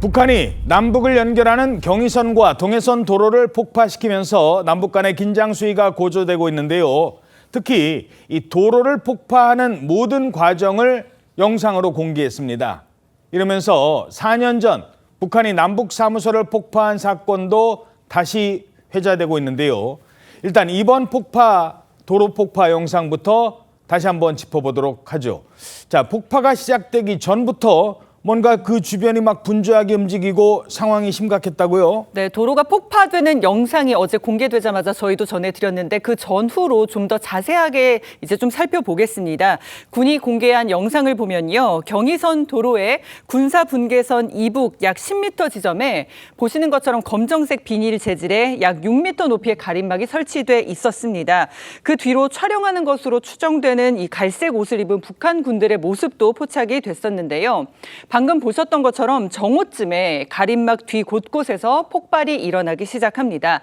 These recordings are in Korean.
북한이 남북을 연결하는 경의선과 동해선 도로를 폭파시키면서 남북 간의 긴장 수위가 고조되고 있는데요. 특히 이 도로를 폭파하는 모든 과정을 영상으로 공개했습니다. 이러면서 4년 전 북한이 남북 사무소를 폭파한 사건도 다시 회자되고 있는데요. 일단 이번 도로 폭파 영상부터 다시 한번 짚어보도록 하죠. 자, 폭파가 시작되기 전부터 뭔가 그 주변이 막 분주하게 움직이고 상황이 심각했다고요? 네, 도로가 폭파되는 영상이 어제 공개되자마자 저희도 전해드렸는데 그 전후로 좀 더 자세하게 이제 좀 살펴보겠습니다. 군이 공개한 영상을 보면요. 경의선 도로의 군사분계선 이북 약 10m 지점에 보시는 것처럼 검정색 비닐 재질의 약 6m 높이의 가림막이 설치돼 있었습니다. 그 뒤로 촬영하는 것으로 추정되는 이 갈색 옷을 입은 북한 군들의 모습도 포착이 됐었는데요. 방금 보셨던 것처럼 정오쯤에 가림막 뒤 곳곳에서 폭발이 일어나기 시작합니다.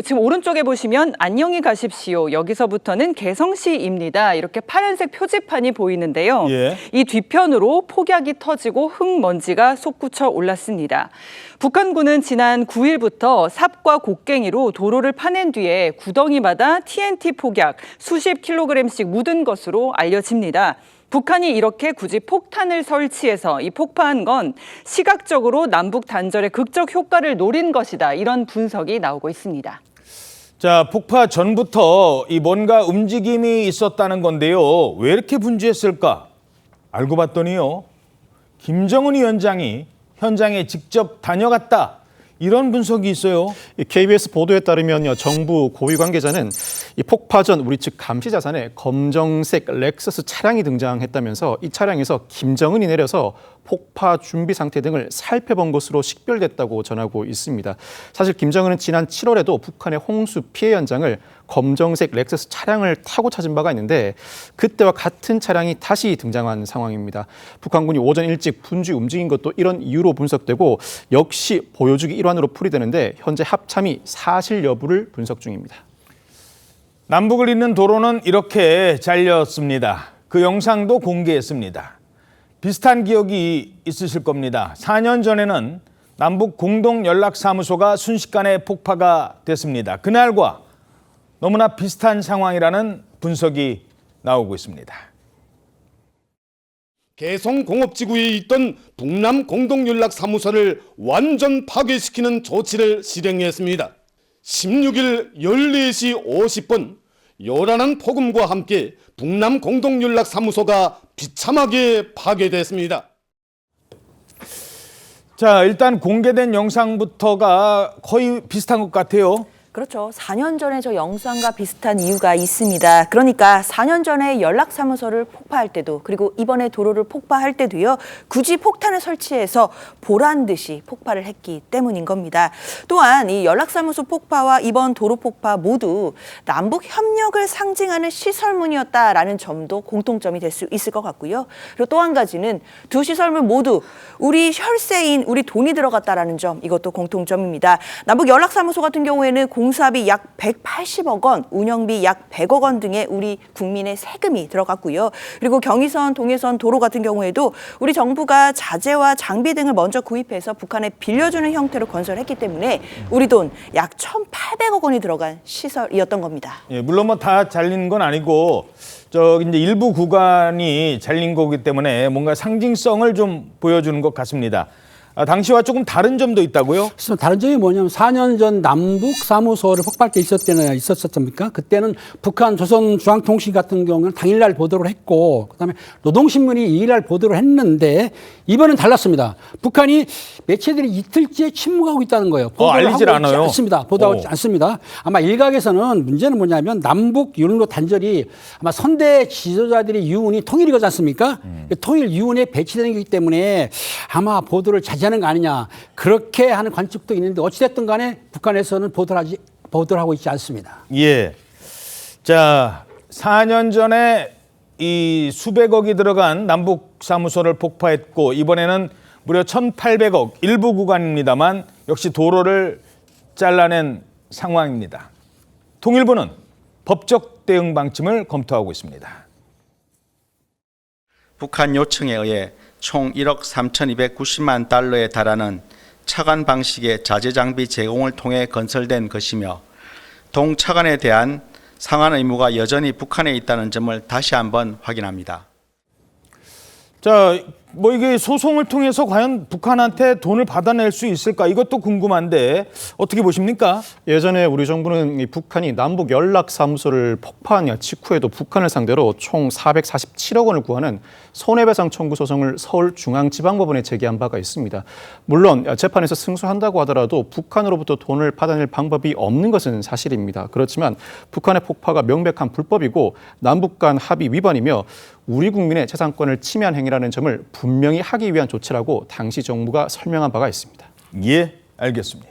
지금 오른쪽에 보시면 안녕히 가십시오. 여기서부터는 개성시입니다. 이렇게 파란색 표지판이 보이는데요. 예. 이 뒤편으로 폭약이 터지고 흙먼지가 솟구쳐 올랐습니다. 북한군은 지난 9일부터 삽과 곡괭이로 도로를 파낸 뒤에 구덩이마다 TNT 폭약 수십 킬로그램씩 묻은 것으로 알려집니다. 북한이 이렇게 굳이 폭탄을 설치해서 이 폭파한 건 시각적으로 남북 단절의 극적 효과를 노린 것이다. 이런 분석이 나오고 있습니다. 자, 폭파 전부터 이 뭔가 움직임이 있었다는 건데요. 왜 이렇게 분주했을까? 알고 봤더니요. 김정은 위원장이 현장에 직접 다녀갔다. 이런 분석이 있어요. KBS 보도에 따르면 정부 고위 관계자는 이 폭파 전 우리 측 감시 자산에 검정색 렉서스 차량이 등장했다면서 이 차량에서 김정은이 내려서 폭파 준비 상태 등을 살펴본 것으로 식별됐다고 전하고 있습니다. 사실 김정은은 지난 7월에도 북한의 홍수 피해 현장을 검정색 렉서스 차량을 타고 찾은 바가 있는데 그때와 같은 차량이 다시 등장한 상황입니다. 북한군이 오전 일찍 분주히 움직인 것도 이런 이유로 분석되고 역시 보여주기 일환으로 풀이되는데 현재 합참이 사실 여부를 분석 중입니다. 남북을 잇는 도로는 이렇게 잘렸습니다. 그 영상도 공개했습니다. 비슷한 기억이 있으실 겁니다. 4년 전에는 남북 공동연락사무소가 순식간에 폭파가 됐습니다. 그날과 너무나 비슷한 상황이라는 분석이 나오고 있습니다. 개성공업지구에 있던 북남 공동연락사무소를 완전 파괴시키는 조치를 실행했습니다. 16일 14시 50분 요란한 폭음과 함께 북남 공동연락사무소가 비참하게 파괴됐습니다. 자, 일단 공개된 영상부터가 거의 비슷한 것 같아요. 그렇죠. 4년 전에 저 영상과 비슷한 이유가 있습니다. 그러니까 4년 전에 연락사무소를 폭파할 때도 그리고 이번에 도로를 폭파할 때도요. 굳이 폭탄을 설치해서 보란 듯이 폭발을 했기 때문인 겁니다. 또한 이 연락사무소 폭파와 이번 도로 폭파 모두 남북 협력을 상징하는 시설물이었다라는 점도 공통점이 될 수 있을 것 같고요. 그리고 또 한 가지는 두 시설물 모두 우리 혈세인 우리 돈이 들어갔다라는 점 이것도 공통점입니다. 남북 연락사무소 같은 경우에는 공사비 약 180억 원, 운영비 약 100억 원 등의 우리 국민의 세금이 들어갔고요. 그리고 경의선, 동해선 도로 같은 경우에도 우리 정부가 자재와 장비 등을 먼저 구입해서 북한에 빌려주는 형태로 건설했기 때문에 우리 돈 약 1,800억 원이 들어간 시설이었던 겁니다. 예, 물론 뭐 다 잘린 건 아니고 이제 일부 구간이 잘린 거기 때문에 뭔가 상징성을 좀 보여주는 것 같습니다. 당시와 조금 다른 점도 있다고요? 그래서 다른 점이 뭐냐면 4년 전 남북 사무소를 폭발할 때 있었습니까? 그때는 북한 조선중앙통신 같은 경우는 당일날 보도를 했고 그다음에 노동신문이 2일날 보도를 했는데 이번엔 달랐습니다. 북한이 매체들이 이틀째 침묵하고 있다는 거예요. 보도를 알리질 하고 있지 않아요? 않습니다. 보도하고 있지 않습니다. 아마 일각에서는 문제는 뭐냐면 남북 유능로 단절이 아마 선대 지도자들의 유운이 통일이거지 않습니까? 통일 유운에 배치되는 거기 때문에 아마 보도를 자제하는 거 아니냐 그렇게 하는 관측도 있는데 어찌됐든 간에 북한에서는 보도를 하고 있지 않습니다. 예. 자, 4년 전에 이 수백억이 들어간 남북 사무소를 폭파했고 이번에는 무려 1,800억 일부 구간입니다만 역시 도로를 잘라낸 상황입니다. 통일부는 법적 대응 방침을 검토하고 있습니다. 북한 요청에 의해 총 1억 3,290만 달러에 달하는 차관 방식의 자재 장비 제공을 통해 건설된 것이며 동차관에 대한 상환 의무가 여전히 북한에 있다는 점을 다시 한번 확인합니다. 자, 뭐 이게 소송을 통해서 과연 북한한테 돈을 받아낼 수 있을까? 이것도 궁금한데 어떻게 보십니까? 예전에 우리 정부는 이 북한이 남북 연락사무소를 폭파한 직후에도 북한을 상대로 총 447억 원을 구하는 손해배상 청구 소송을 서울중앙지방법원에 제기한 바가 있습니다. 물론 재판에서 승소한다고 하더라도 북한으로부터 돈을 받아낼 방법이 없는 것은 사실입니다. 그렇지만 북한의 폭파가 명백한 불법이고 남북 간 합의 위반이며 우리 국민의 재산권을 침해한 행위라는 점을 분명히 하기 위한 조치라고 당시 정부가 설명한 바가 있습니다. 예, 알겠습니다.